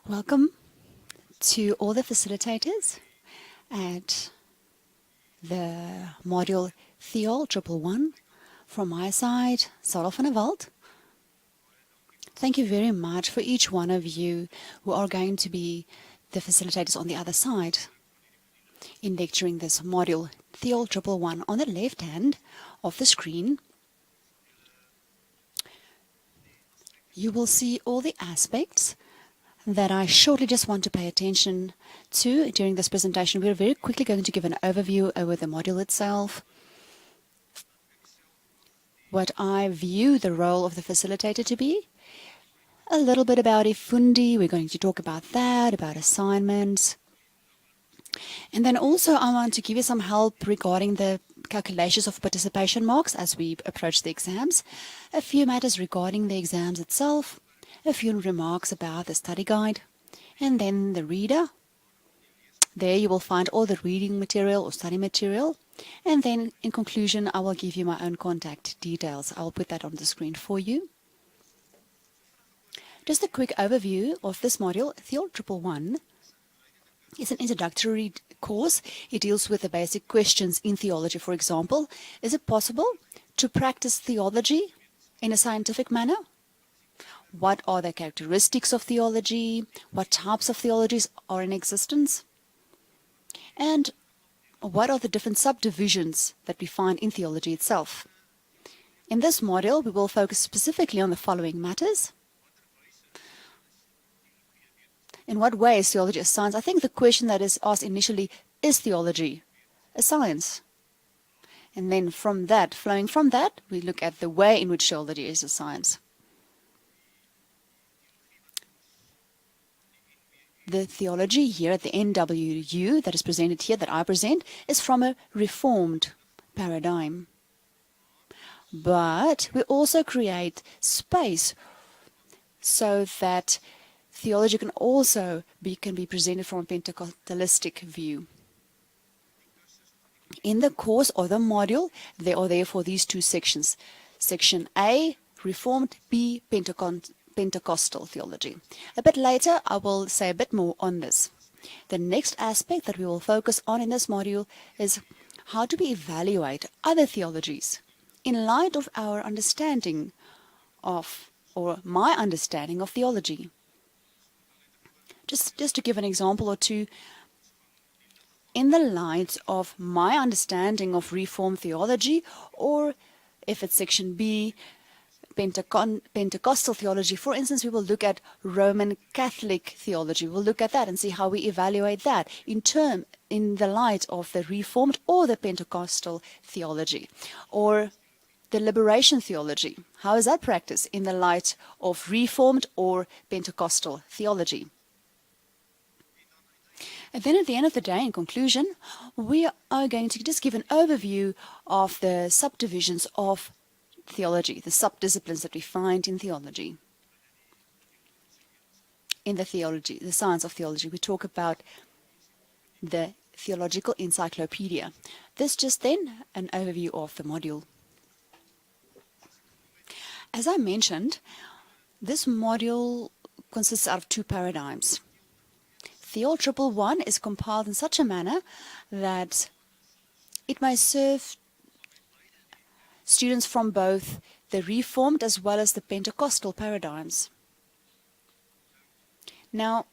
Welcome to all the facilitators at the module TEOL111 from my side, Sarah van der Walt. Thank you very much for each one of you who are going to be the facilitators on the other side in lecturing this module TEOL111. On the left hand of the screen, you will see all the aspects that I shortly just want to pay attention to during this presentation. We're very quickly going to give an overview over the module itself, what I view the role of the facilitator to be, a little bit about Ifundi, we're going to talk about that, about assignments, and then also I want to give you some help regarding the calculations of participation marks as we approach the exams, a few matters regarding the exams itself, a few remarks about the study guide, and then the reader. There you will find all the reading material or study material, and then in conclusion I will give you my own contact details. I will put that on the screen for you. Just a quick overview of this module. TEOL111 is an introductory course. It deals with the basic questions in theology. For example, is it possible to practice theology in a scientific manner? What are the characteristics of theology? What types of theologies are in existence? And what are the different subdivisions that we find in theology itself? In this module, we will focus specifically on the following matters. In what way is theology a science? I think the question that is asked initially, is theology a science? And then from that, flowing from that, we look at the way in which theology is a science. The theology here at the NWU that is presented here, that I present, is from a reformed paradigm. But we also create space so that theology can also be presented from a Pentecostalistic view. In the course or the module, there are therefore these two sections. Section A, Reformed, B, Pentecostal theology. A bit later, I will say a bit more on this. The next aspect that we will focus on in this module is how do we evaluate other theologies in light of our understanding of, or my understanding of theology. Just to give an example or two, in the light of my understanding of Reformed theology, or if it's section B, Pentecostal theology, for instance, we will look at Roman Catholic theology. We'll look at that and see how we evaluate that in the light of the Reformed or the Pentecostal theology. Or the liberation theology. How is that practiced in the light of Reformed or Pentecostal theology? And then at the end of the day, in conclusion, we are going to just give an overview of the subdivisions of theology, the subdisciplines that we find in theology. In the science of theology, we talk about the theological encyclopedia. This just then an overview of the module. As I mentioned, this module consists out of two paradigms. TEOL111 is compiled in such a manner that it may serve students from both the Reformed as well as the Pentecostal paradigms. Now,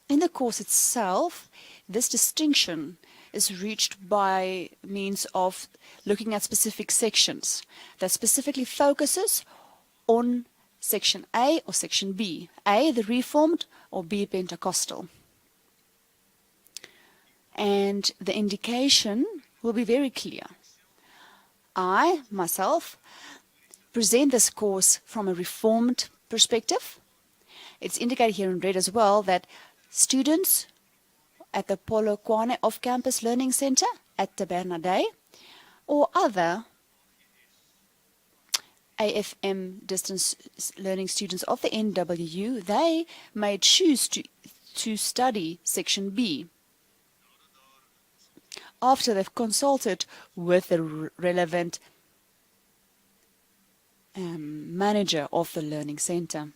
in the course itself, this distinction is reached by means of looking at specific sections that specifically focuses on section A or section B. A, the Reformed, or B, Pentecostal. And the indication will be very clear. I, myself, present this course from a Reformed perspective. It's indicated here in red as well that students at the Polokwane Off-Campus Learning Center at Tabernade or other AFM distance learning students of the NWU, they may choose to study section B after they've consulted with the relevant manager of the learning center.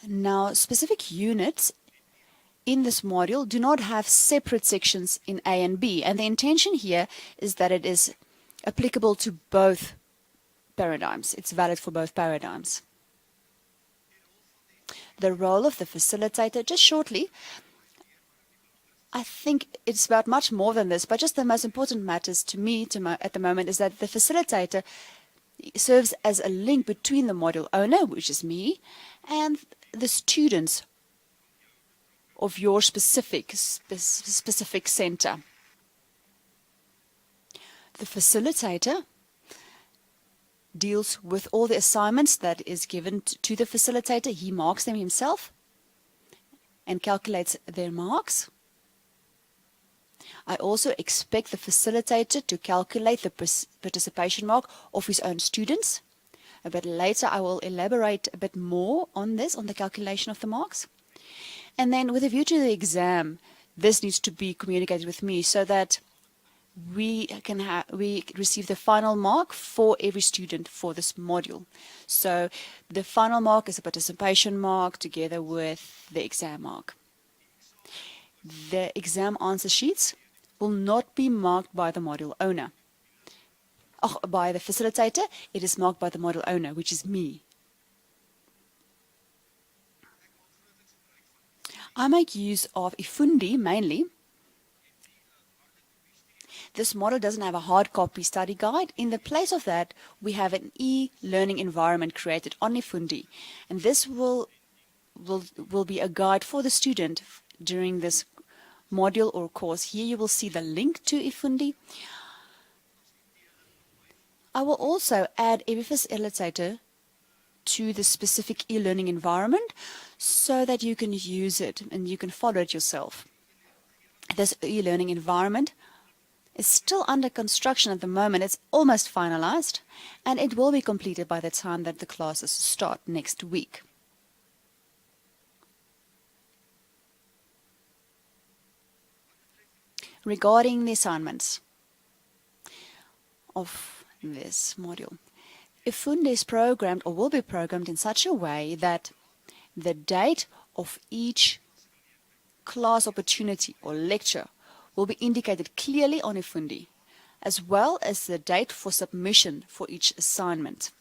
Now, specific units in this module do not have separate sections in A and B, and the intention here is that it is applicable to both paradigms. It's valid for both paradigms. The role of the facilitator, just shortly, I think it's about much more than this, but just the most important matters to me at the moment is that the facilitator serves as a link between the module owner, which is me, and the students of your specific center. The facilitator deals with all the assignments that is given to the facilitator. He marks them himself and calculates their marks. I also expect the facilitator to calculate the participation mark of his own students. A bit later I will elaborate a bit more on this, on the calculation of the marks. And then with a view to the exam, this needs to be communicated with me so that we receive the final mark for every student for this module. So the final mark is a participation mark together with the exam mark. The exam answer sheets will not be marked by the module owner. By the facilitator, it is marked by the module owner, which is me. I make use of Ifundi mainly. This model doesn't have a hard copy study guide. In the place of that, we have an e-learning environment created on Ifundi, and this will be a guide for the student during this module or course. Here you will see the link to Ifundi. I will also add every facilitator to the specific e-learning environment so that you can use it and you can follow it yourself. This e-learning environment is still under construction at the moment. It's almost finalized, and it will be completed by the time that the classes start next week. Regarding the assignments of this module, Ifundi is programmed or will be programmed in such a way that the date of each class opportunity or lecture will be indicated clearly on Ifundi, as well as the date for submission for each assignment.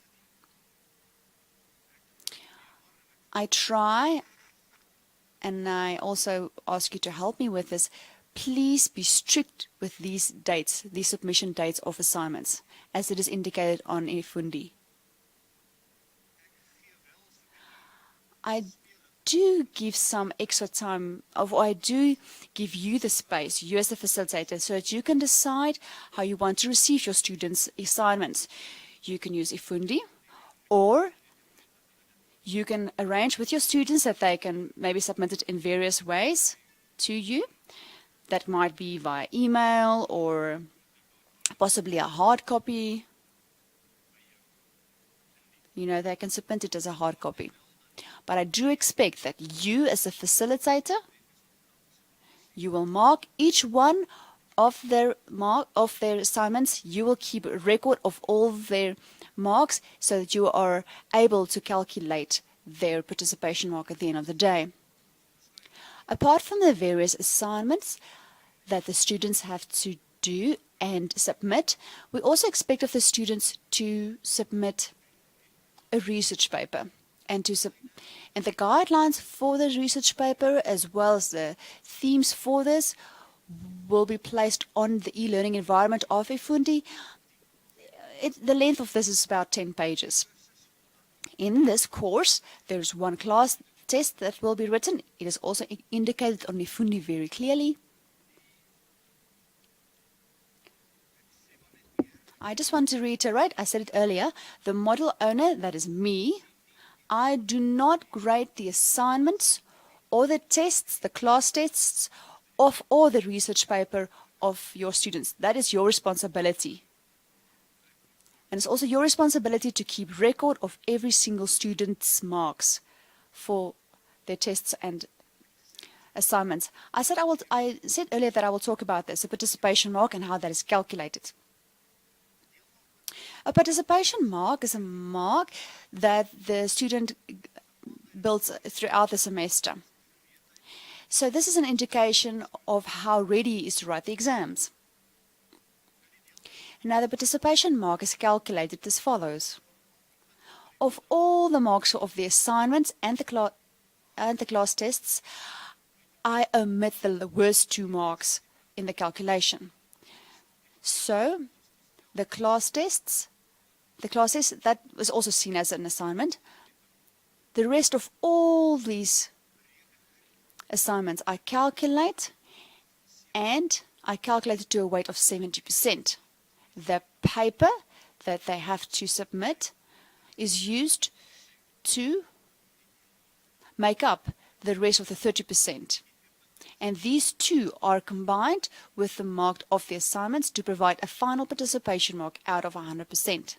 I try, and I also ask you to help me with this, please be strict with these dates, these submission dates of assignments, as it is indicated on Ifundi. I do give some extra time, or I do give you the space, you as the facilitator, so that you can decide how you want to receive your students' assignments. You can use Ifundi, or you can arrange with your students that they can maybe submit it in various ways to you. That might be via email or possibly a hard copy. You know, they can submit it as a hard copy. But I do expect that you as a facilitator, you will mark each one of their assignments. You will keep a record of all their marks so that you are able to calculate their participation mark at the end of the day. Apart from the various assignments that the students have to do and submit, we also expect of the students to submit a research paper. And the guidelines for the research paper, as well as the themes for this, will be placed on the e-learning environment of Ifundi. The length of this is about 10 pages. In this course, there's one class test that will be written. It is also indicated on Ifundi very clearly. I just want to reiterate, I said it earlier, the model owner, that is me, I do not grade the assignments or the tests, the class tests, or the research paper of your students. That is your responsibility. And it's also your responsibility to keep record of every single student's marks for their tests and assignments. I said earlier that I will talk about this, the participation mark and how that is calculated. A participation mark is a mark that the student built throughout the semester. So this is an indication of how ready he is to write the exams. Now the participation mark is calculated as follows. Of all the marks of the assignments and the class tests, I omit the worst 2 marks in the calculation. So the class test, that was also seen as an assignment. The rest of all these assignments I calculate, and I calculate it to a weight of 70%. The paper that they have to submit is used to make up the rest of the 30%. And these two are combined with the mark of the assignments to provide a final participation mark out of 100%.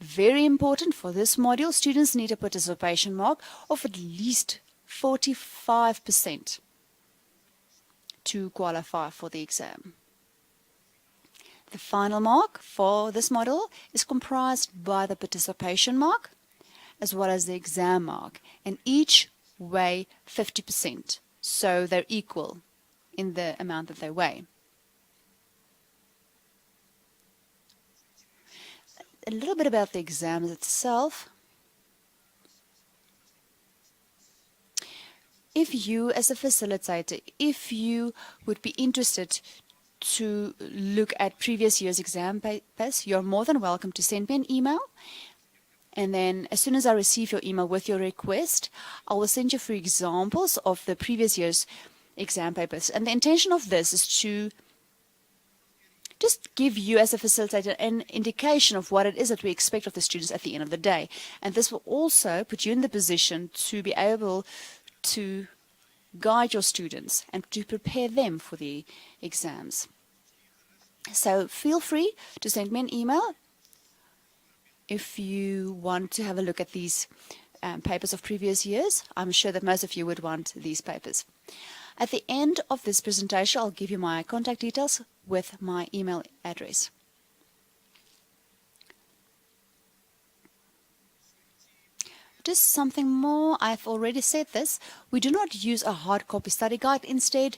Very important for this module, students need a participation mark of at least 45% to qualify for the exam. The final mark for this module is comprised by the participation mark as well as the exam mark, and each weigh 50%, so they're equal in the amount that they weigh. A little bit about the exams itself. If you, as a facilitator, if you would be interested to look at previous year's exam papers, you're more than welcome to send me an email. And then as soon as I receive your email with your request, I will send you free examples of the previous year's exam papers. And the intention of this is to just give you as a facilitator an indication of what it is that we expect of the students at the end of the day. And this will also put you in the position to be able to guide your students and to prepare them for the exams. So feel free to send me an email if you want to have a look at these papers of previous years. I'm sure that most of you would want these papers. At the end of this presentation, I'll give you my contact details with my email address. Just something more, I've already said this, we do not use a hard copy study guide. Instead,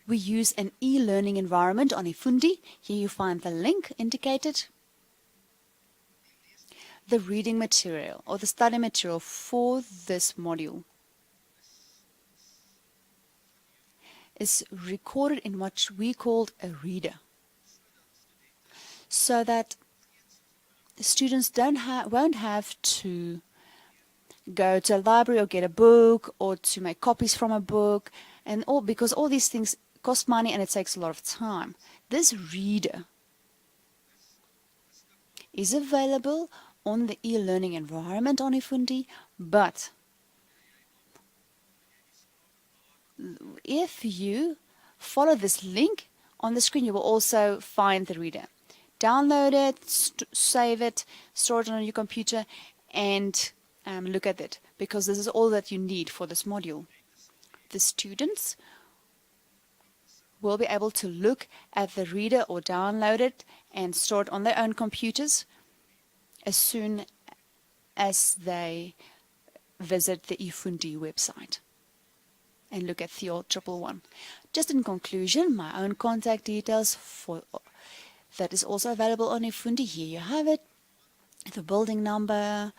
we use an e-learning environment on eFundi. Here you find the link indicated. The reading material or the study material for this module is recorded in what we called a reader, so that students won't have to go to a library or get a book or to make copies from a book, and all because all these things cost money and it takes a lot of time. This reader is available on the e-learning environment on eFundi, but if you follow this link on the screen, you will also find the reader. Download it, save it, store it on your computer, and look at it, because this is all that you need for this module. The students will be able to look at the reader or download it and store it on their own computers as soon as they visit the eFundi website and look at TEOL111. Just in conclusion, my own contact details that is also available on eFundi. Here you have it. The building number,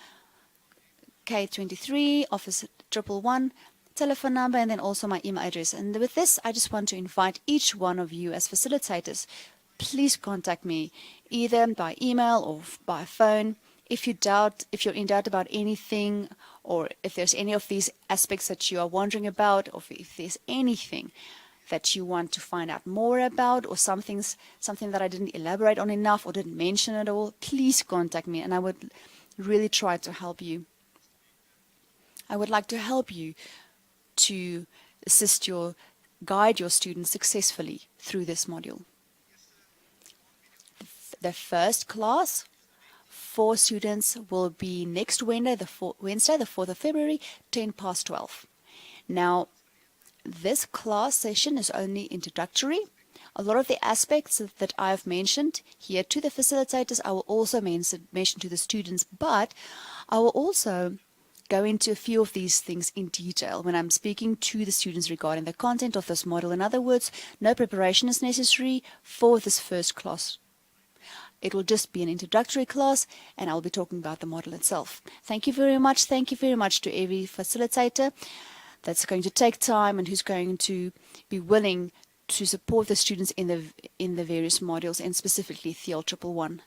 K23, office 111, telephone number, and then also my email address. And with this, I just want to invite each one of you as facilitators, please contact me either by email or by phone. If you're in doubt about anything, or if there's any of these aspects that you are wondering about, or if there's anything that you want to find out more about, or something that I didn't elaborate on enough or didn't mention at all, please contact me, and I would really try to help you. I would like to help you to guide your students successfully through this module. The first class for students will be next Wednesday, the 4th of February, 12:10. Now, this class session is only introductory. A lot of the aspects that I've mentioned here to the facilitators, I will also mention to the students, but I will also go into a few of these things in detail when I'm speaking to the students regarding the content of this module. In other words, no preparation is necessary for this first class. It will just be an introductory class, and I'll be talking about the model itself. Thank you very much. Thank you very much to every facilitator that's going to take time and who's going to be willing to support the students in the various modules, and specifically TEOL111.